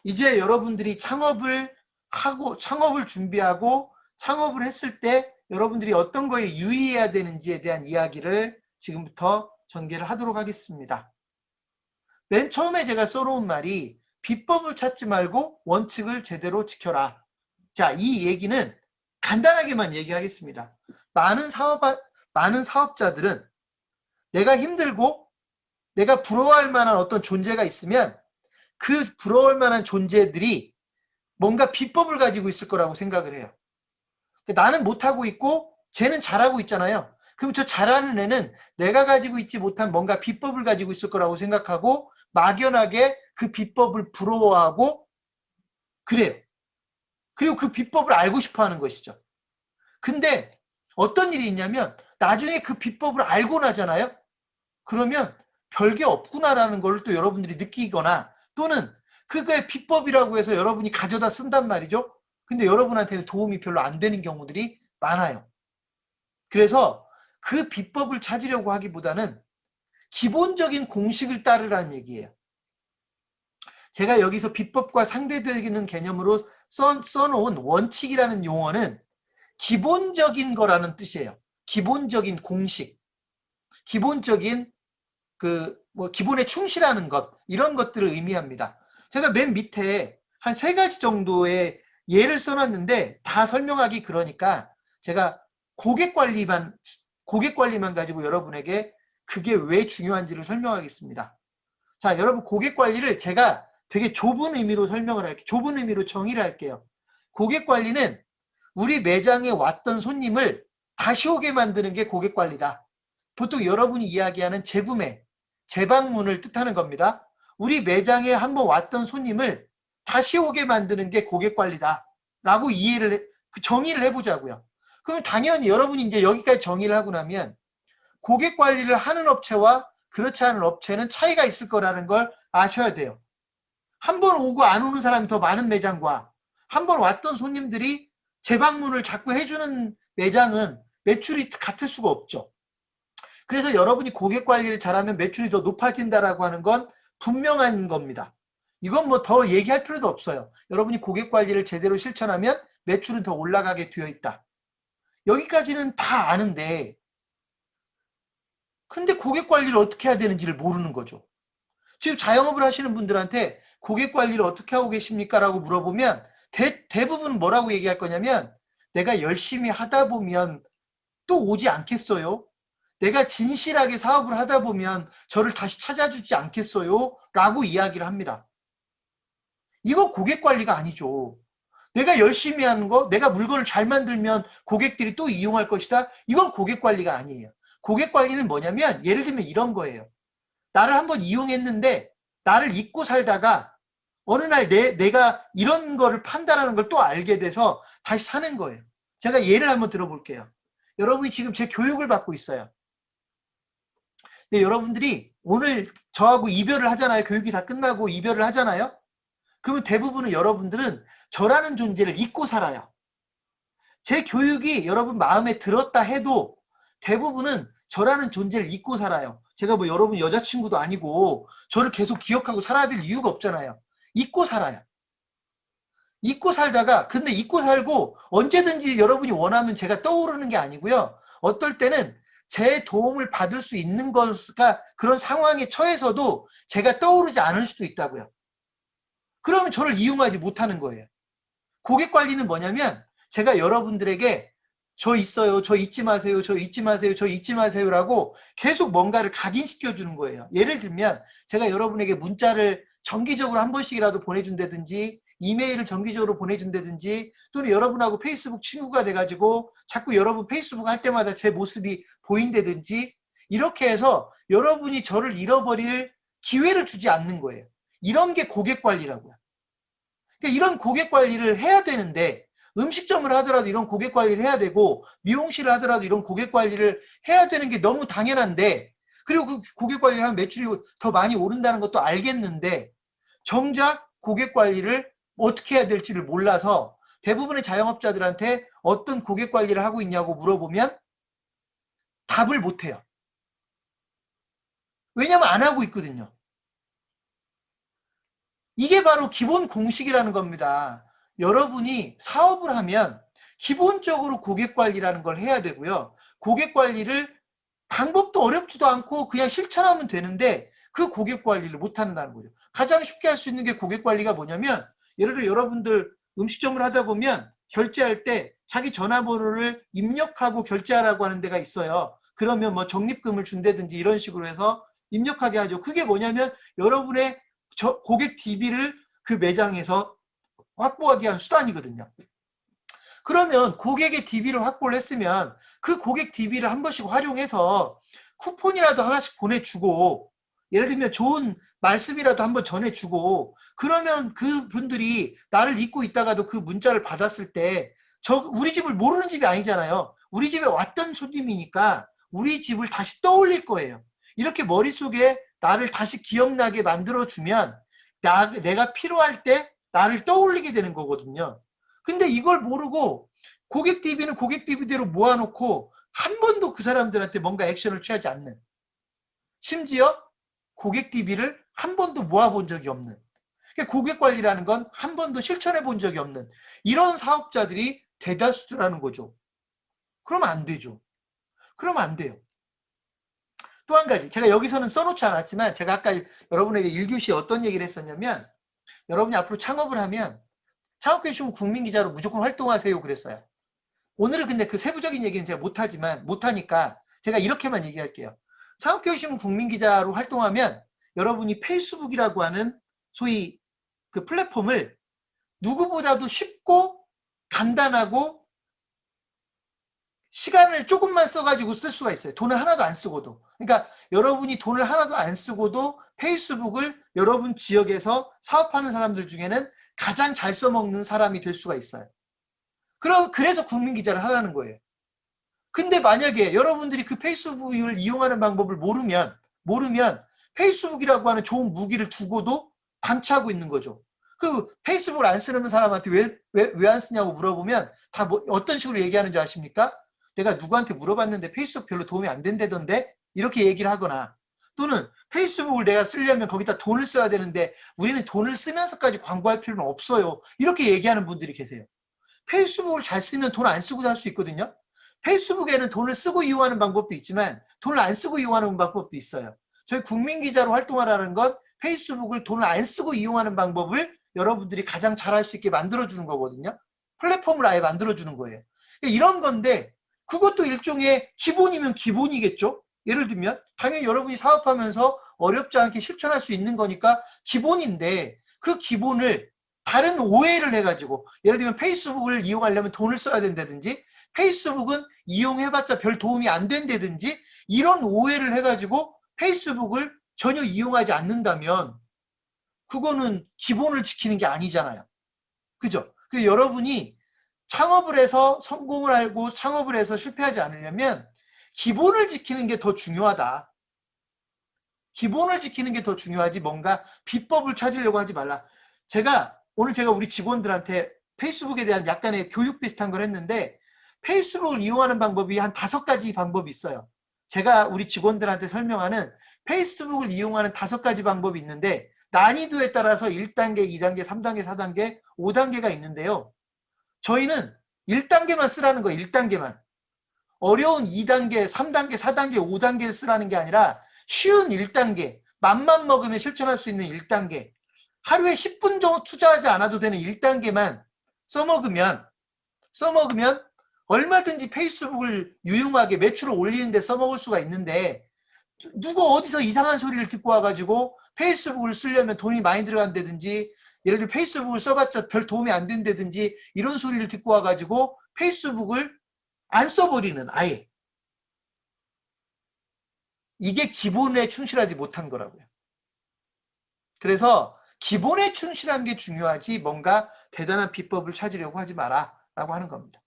이제 여러분들이 창업을 준비하고 창업을 했을 때 여러분들이 어떤 거에 유의해야 되는지에 대한 이야기를 지금부터 전개를 하도록 하겠습니다. 맨 처음에 제가 써놓은 말이 비법을 찾지 말고 원칙을 제대로 지켜라. 자, 이 얘기는 간단하게만 얘기하겠습니다. 많은 사업자들은 내가 힘들고 내가 부러워할 만한 어떤 존재가 있으면 그 부러워할 만한 존재들이 뭔가 비법을 가지고 있을 거라고 생각을 해요. 나는 못하고 있고 쟤는 잘하고 있잖아요. 그럼 저 잘하는 애는 내가 가지고 있지 못한 뭔가 비법을 가지고 있을 거라고 생각하고 막연하게 그 비법을 부러워하고 그래요. 그리고 그 비법을 알고 싶어 하는 것이죠. 근데 어떤 일이 있냐면 나중에 그 비법을 알고 나잖아요. 그러면 별게 없구나라는 걸 또 여러분들이 느끼거나 또는 그거의 비법이라고 해서 여러분이 가져다 쓴단 말이죠. 근데 여러분한테는 도움이 별로 안 되는 경우들이 많아요. 그래서 그 비법을 찾으려고 하기보다는 기본적인 공식을 따르라는 얘기예요. 제가 여기서 비법과 상대되는 개념으로 써놓은 원칙이라는 용어는 기본적인 거라는 뜻이에요. 기본적인 공식, 기본적인 기본에 충실하는 것, 이런 것들을 의미합니다. 제가 맨 밑에 한 3가지 정도의 예를 써놨는데 다 설명하기 그러니까 제가 고객 관리만 가지고 여러분에게 그게 왜 중요한지를 설명하겠습니다. 자, 여러분 고객 관리를 제가 되게 좁은 의미로 설명을 할게요. 좁은 의미로 정의를 할게요. 고객 관리는 우리 매장에 왔던 손님을 다시 오게 만드는 게 고객 관리다. 보통 여러분이 이야기하는 재구매, 재방문을 뜻하는 겁니다. 우리 매장에 한번 왔던 손님을 다시 오게 만드는 게 고객 관리다. 라고 정의를 해보자고요. 그럼 당연히 여러분이 이제 여기까지 정의를 하고 나면 고객 관리를 하는 업체와 그렇지 않은 업체는 차이가 있을 거라는 걸 아셔야 돼요. 한 번 오고 안 오는 사람이 더 많은 매장과 한 번 왔던 손님들이 재방문을 자꾸 해주는 매장은 매출이 같을 수가 없죠. 그래서 여러분이 고객 관리를 잘하면 매출이 더 높아진다라고 하는 건 분명한 겁니다. 이건 뭐 더 얘기할 필요도 없어요. 여러분이 고객 관리를 제대로 실천하면 매출은 더 올라가게 되어 있다. 여기까지는 다 아는데 근데 고객 관리를 어떻게 해야 되는지를 모르는 거죠. 지금 자영업을 하시는 분들한테 고객 관리를 어떻게 하고 계십니까? 라고 물어보면 대부분 뭐라고 얘기할 거냐면 내가 열심히 하다 보면 또 오지 않겠어요? 내가 진실하게 사업을 하다 보면 저를 다시 찾아주지 않겠어요? 라고 이야기를 합니다. 이거 고객 관리가 아니죠. 내가 열심히 하는 거, 내가 물건을 잘 만들면 고객들이 또 이용할 것이다. 이건 고객 관리가 아니에요. 고객 관리는 뭐냐면 예를 들면 이런 거예요. 나를 한번 이용했는데 나를 잊고 살다가 어느 날 내가 이런 거를 판다라는 걸 또 알게 돼서 다시 사는 거예요. 제가 예를 한번 들어볼게요. 여러분이 지금 제 교육을 받고 있어요. 근데 여러분들이 오늘 저하고 이별을 하잖아요. 교육이 다 끝나고 이별을 하잖아요. 그러면 대부분은 여러분들은 저라는 존재를 잊고 살아요. 제 교육이 여러분 마음에 들었다 해도 대부분은 저라는 존재를 잊고 살아요. 제가 뭐 여러분 여자친구도 아니고 저를 계속 기억하고 살아야 이유가 없잖아요. 잊고 살아요. 잊고 살다가 근데 잊고 살고 언제든지 여러분이 원하면 제가 떠오르는 게 아니고요. 어떨 때는 제 도움을 받을 수 있는 것가 그런 상황에 처해서도 제가 떠오르지 않을 수도 있다고요. 그러면 저를 이용하지 못하는 거예요. 고객 관리는 뭐냐면 제가 여러분들에게 저 있어요, 저 잊지 마세요, 저 잊지 마세요, 저 잊지 마세요라고 계속 뭔가를 각인시켜 주는 거예요. 예를 들면 제가 여러분에게 문자를 정기적으로 한 번씩이라도 보내준다든지 이메일을 정기적으로 보내준다든지 또는 여러분하고 페이스북 친구가 돼가지고 자꾸 여러분 페이스북 할 때마다 제 모습이 보인다든지 이렇게 해서 여러분이 저를 잃어버릴 기회를 주지 않는 거예요. 이런 게 고객 관리라고요. 그러니까 이런 고객 관리를 해야 되는데 음식점을 하더라도 이런 고객 관리를 해야 되고 미용실을 하더라도 이런 고객 관리를 해야 되는 게 너무 당연한데 그리고 그 고객 관리를 하면 매출이 더 많이 오른다는 것도 알겠는데 정작 고객 관리를 어떻게 해야 될지를 몰라서 대부분의 자영업자들한테 어떤 고객 관리를 하고 있냐고 물어보면 답을 못해요. 왜냐면 안 하고 있거든요. 이게 바로 기본 공식이라는 겁니다. 여러분이 사업을 하면 기본적으로 고객 관리라는 걸 해야 되고요. 고객 관리를 방법도 어렵지도 않고 그냥 실천하면 되는데 그 고객 관리를 못한다는 거죠. 가장 쉽게 할 수 있는 게 고객 관리가 뭐냐면, 예를 들어 여러분들 음식점을 하다 보면 결제할 때 자기 전화번호를 입력하고 결제하라고 하는 데가 있어요. 그러면 뭐 적립금을 준다든지 이런 식으로 해서 입력하게 하죠. 그게 뭐냐면 여러분의 고객 DB를 그 매장에서 확보하기 위한 수단이거든요. 그러면 고객의 DB를 확보를 했으면 그 고객 DB를 한 번씩 활용해서 쿠폰이라도 하나씩 보내주고, 예를 들면 좋은 말씀이라도 한번 전해주고, 그러면 그 분들이 나를 잊고 있다가도 그 문자를 받았을 때 우리 집을 모르는 집이 아니잖아요. 우리 집에 왔던 손님이니까 우리 집을 다시 떠올릴 거예요. 이렇게 머릿속에 나를 다시 기억나게 만들어주면 내가 필요할 때 나를 떠올리게 되는 거거든요. 근데 이걸 모르고 고객 DB는 고객 DB대로 모아놓고 한 번도 그 사람들한테 뭔가 액션을 취하지 않는, 심지어 고객 DB를 한 번도 모아본 적이 없는, 고객 관리라는 건 한 번도 실천해 본 적이 없는 이런 사업자들이 대다수라는 거죠. 그러면 안 되죠. 그러면 안 돼요. 또 한 가지, 제가 여기서는 써놓지 않았지만 제가 아까 여러분에게 1교시에 어떤 얘기를 했었냐면, 여러분이 앞으로 창업을 하면 창업교육시험 국민기자로 무조건 활동하세요 그랬어요. 오늘은 근데 그 세부적인 얘기는 제가 못하니까 제가 이렇게만 얘기할게요. 창업교육시험 국민기자로 활동하면 여러분이 페이스북이라고 하는 소위 그 플랫폼을 누구보다도 쉽고 간단하고 시간을 조금만 써가지고 쓸 수가 있어요. 돈을 하나도 안 쓰고도. 그러니까 여러분이 돈을 하나도 안 쓰고도 페이스북을 여러분 지역에서 사업하는 사람들 중에는 가장 잘 써먹는 사람이 될 수가 있어요. 그래서 국민기자를 하라는 거예요. 근데 만약에 여러분들이 그 페이스북을 이용하는 방법을 모르면 페이스북이라고 하는 좋은 무기를 두고도 방치하고 있는 거죠. 그 페이스북을 안 쓰는 사람한테 왜 안 쓰냐고 물어보면 다 어떤 식으로 얘기하는 줄 아십니까? 내가 누구한테 물어봤는데 페이스북 별로 도움이 안 된다던데, 이렇게 얘기를 하거나, 또는 페이스북을 내가 쓰려면 거기다 돈을 써야 되는데 우리는 돈을 쓰면서까지 광고할 필요는 없어요, 이렇게 얘기하는 분들이 계세요. 페이스북을 잘 쓰면 돈 안 쓰고도 할 수 있거든요. 페이스북에는 돈을 쓰고 이용하는 방법도 있지만 돈을 안 쓰고 이용하는 방법도 있어요. 저희 국민기자로 활동하라는 건 페이스북을 돈을 안 쓰고 이용하는 방법을 여러분들이 가장 잘할 수 있게 만들어주는 거거든요. 플랫폼을 아예 만들어주는 거예요. 이런 건데 그것도 일종의 기본이면 기본이겠죠. 예를 들면 당연히 여러분이 사업하면서 어렵지 않게 실천할 수 있는 거니까 기본인데, 그 기본을 다른 오해를 해가지고, 예를 들면 페이스북을 이용하려면 돈을 써야 된다든지, 페이스북은 이용해봤자 별 도움이 안 된다든지, 이런 오해를 해가지고 페이스북을 전혀 이용하지 않는다면 그거는 기본을 지키는 게 아니잖아요. 그죠? 그래서 여러분이 창업을 해서 성공을 알고 창업을 해서 실패하지 않으려면 기본을 지키는 게 더 중요하다. 기본을 지키는 게 더 중요하지 뭔가 비법을 찾으려고 하지 말라. 오늘 제가 우리 직원들한테 페이스북에 대한 약간의 교육 비슷한 걸 했는데, 페이스북을 이용하는 방법이 한 5가지 방법이 있어요. 제가 우리 직원들한테 설명하는 페이스북을 이용하는 5가지 방법이 있는데, 난이도에 따라서 1단계, 2단계, 3단계, 4단계, 5단계가 있는데요. 저희는 1단계만 쓰라는 거예요. 1단계만. 어려운 2단계, 3단계, 4단계, 5단계를 쓰라는 게 아니라 쉬운 1단계, 맘만 먹으면 실천할 수 있는 1단계, 하루에 10분 정도 투자하지 않아도 되는 1단계만 써먹으면 얼마든지 페이스북을 유용하게 매출을 올리는 데 써먹을 수가 있는데, 누구 어디서 이상한 소리를 듣고 와가지고 페이스북을 쓰려면 돈이 많이 들어간다든지, 예를 들어 페이스북을 써봤자 별 도움이 안 된다든지 이런 소리를 듣고 와가지고 페이스북을 안 써버리는, 아예. 이게 기본에 충실하지 못한 거라고요. 그래서 기본에 충실한 게 중요하지 뭔가 대단한 비법을 찾으려고 하지 마라 라고 하는 겁니다.